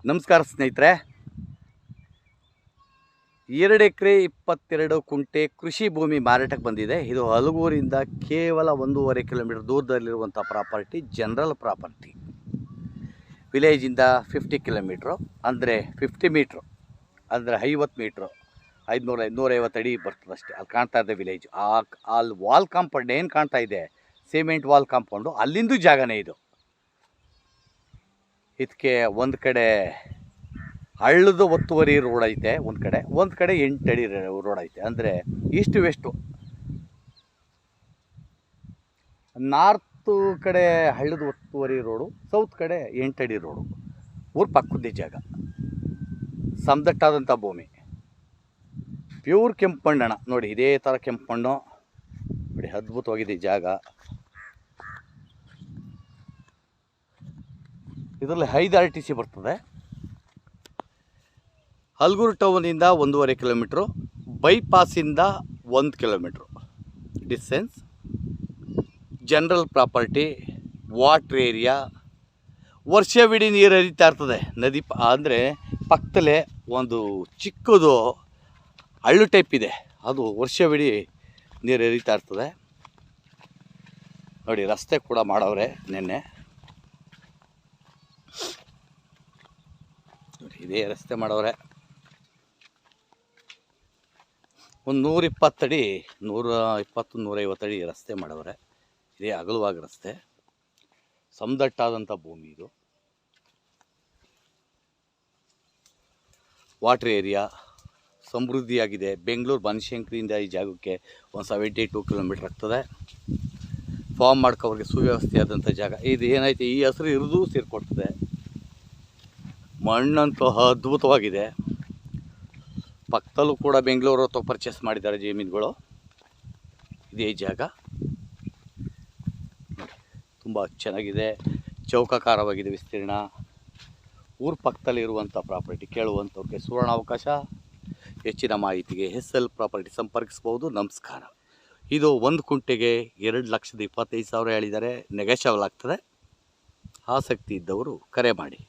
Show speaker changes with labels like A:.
A: ನಮಸ್ಕಾರ ಸ್ನೇಹಿತರೆ. 2 ಎಕರೆ 22 ಕುಂಟೆ ಕೃಷಿ ಭೂಮಿ ಮಾರಾಟಕ್ಕೆ ಬಂದಿದೆ. ಇದು ಹಲಗೂರಿಂದ ಕೇವಲ 1.5 ಕಿಲೋಮೀಟರ್ ದೂರದಲ್ಲಿರುವಂಥ ಪ್ರಾಪರ್ಟಿ, ಜನರಲ್ ಪ್ರಾಪರ್ಟಿ. ವಿಲೇಜಿಂದ 50 ಕಿಲೋಮೀಟ್ರು ಅಂದರೆ 50 ಮೀಟ್ರು ಅಂದರೆ 50 ಮೀಟ್ರು 500-550 ಅಡಿ ಬರ್ತದೆ ಅಷ್ಟೇ. ಅಲ್ಲಿ ಕಾಣ್ತಾ ಇದೆ ವಿಲೇಜ್. ಅಲ್ಲಿ ವಾಲ್ ಕಾಂಪೌಂಡ್ ಏನು ಕಾಣ್ತಾ ಇದೆ, ಸಿಮೆಂಟ್ ವಾಲ್ ಕಾಂಪೌಂಡು, ಅಲ್ಲಿಂದು ಜಾಗನೇ ಇದು. ಇದಕ್ಕೆ ಒಂದು ಕಡೆ ಹಳ್ಳದ ಒತ್ತುವರಿ ರೋಡ್ ಐತೆ, ಒಂದು ಕಡೆ 8 ಅಡಿ ರೋಡ್ ಐತೆ. ಅಂದರೆ ಈಸ್ಟ್ ವೆಸ್ಟು, ನಾರ್ತ್ ಕಡೆ ಹಳ್ಳದ ಒತ್ತುವರಿ ರೋಡು, ಸೌತ್ ಕಡೆ 8 ಅಡಿ ರೋಡು. ಊರು ಪಕ್ಕದ ಜಾಗ, ಸಮದಟ್ಟಾದಂಥ ಭೂಮಿ, ಪ್ಯೂರ್ ಕೆಂಪು ಮಣ್ಣಣ. ನೋಡಿ ಇದೇ ಥರ ಕೆಂಪು ಮಣ್ಣು ನೋಡಿ, ಅದ್ಭುತವಾಗಿದೆ ಜಾಗ. ಇದರಲ್ಲಿ 5 RTC ಬರ್ತದೆ. ಹಲಗೂರು ಟೌನಿಂದ 1.5 ಕಿಲೋಮೀಟ್ರು, ಬೈಪಾಸಿಂದ 1 kilometre distance. General property, water area, ವರ್ಷವಿಡೀ ನೀರು ಹರಿತಾ ಇರ್ತದೆ. ನದಿ ಅಂದರೆ ಪಕ್ಕದಲ್ಲೇ ಒಂದು ಚಿಕ್ಕದು ಹಳ್ಳು ಟೈಪ್ ಇದೆ, ಅದು ವರ್ಷವಿಡೀ ನೀರು ಹರಿತಾ ಇರ್ತದೆ. ನೋಡಿ ರಸ್ತೆ ಕೂಡ ಮಾಡವ್ರೆ ನಿನ್ನೆ. ನೋಡಿ ಇದೇ ರಸ್ತೆ ಮಾಡವ್ರೆ. ಒಂದು 120 ಅಡಿ, 120-150 ಅಡಿ ರಸ್ತೆ ಮಾಡವ್ರೆ. ಇದೇ ಅಗಲವಾಗಿ ರಸ್ತೆ, ಸಮದಟ್ಟಾದಂಥ ಭೂಮಿ ಇದು. ವಾಟ್ರ್ ಏರಿಯಾ ಸಮೃದ್ಧಿಯಾಗಿದೆ. ಬೆಂಗಳೂರು ಬನಶಂಕರಿಯಿಂದ ಈ ಜಾಗಕ್ಕೆ ಒಂದು 72 ಕಿಲೋಮೀಟ್ರ್ ಆಗ್ತದೆ. ಫಾರ್ಮ್ ಮಾಡ್ಕೋವ್ರಿಗೆ ಸುವ್ಯವಸ್ಥೆ ಆದಂಥ ಜಾಗ ಇದು. ಏನೈತೆ ಈ ಹೆಸರು ಇರೋದು ಸೇರಿಕೊಡ್ತದೆ. ಮಣ್ಣಂತೂ ಅದ್ಭುತವಾಗಿದೆ. ಪಕ್ಕದಲ್ಲೂ ಕೂಡ ಬೆಂಗಳೂರು ಅಥವಾ ಪರ್ಚೇಸ್ ಮಾಡಿದ್ದಾರೆ ಜಮೀನುಗಳು. ಇದೇ ಜಾಗ ತುಂಬ ಚೆನ್ನಾಗಿದೆ, ಚೌಕಾಕಾರವಾಗಿದೆ ವಿಸ್ತೀರ್ಣ. ಊರ ಪಕ್ಕದಲ್ಲಿರುವಂಥ ಪ್ರಾಪರ್ಟಿ ಕೇಳುವಂಥವ್ರಿಗೆ ಸುವರ್ಣ ಅವಕಾಶ. ಹೆಚ್ಚಿನ ಮಾಹಿತಿಗೆ SL ಪ್ರಾಪರ್ಟಿ ಸಂಪರ್ಕಿಸ್ಬೋದು. ನಮಸ್ಕಾರ. ಇದು 1 ಕುಂಟೆಗೆ 2,25,000 ಹೇಳಿದ್ದಾರೆ. ನೆಗೋಷಿಯಬಲ್ ಆಗ್ತದೆ. ಆಸಕ್ತಿ ಇದ್ದವರು ಕರೆ ಮಾಡಿ.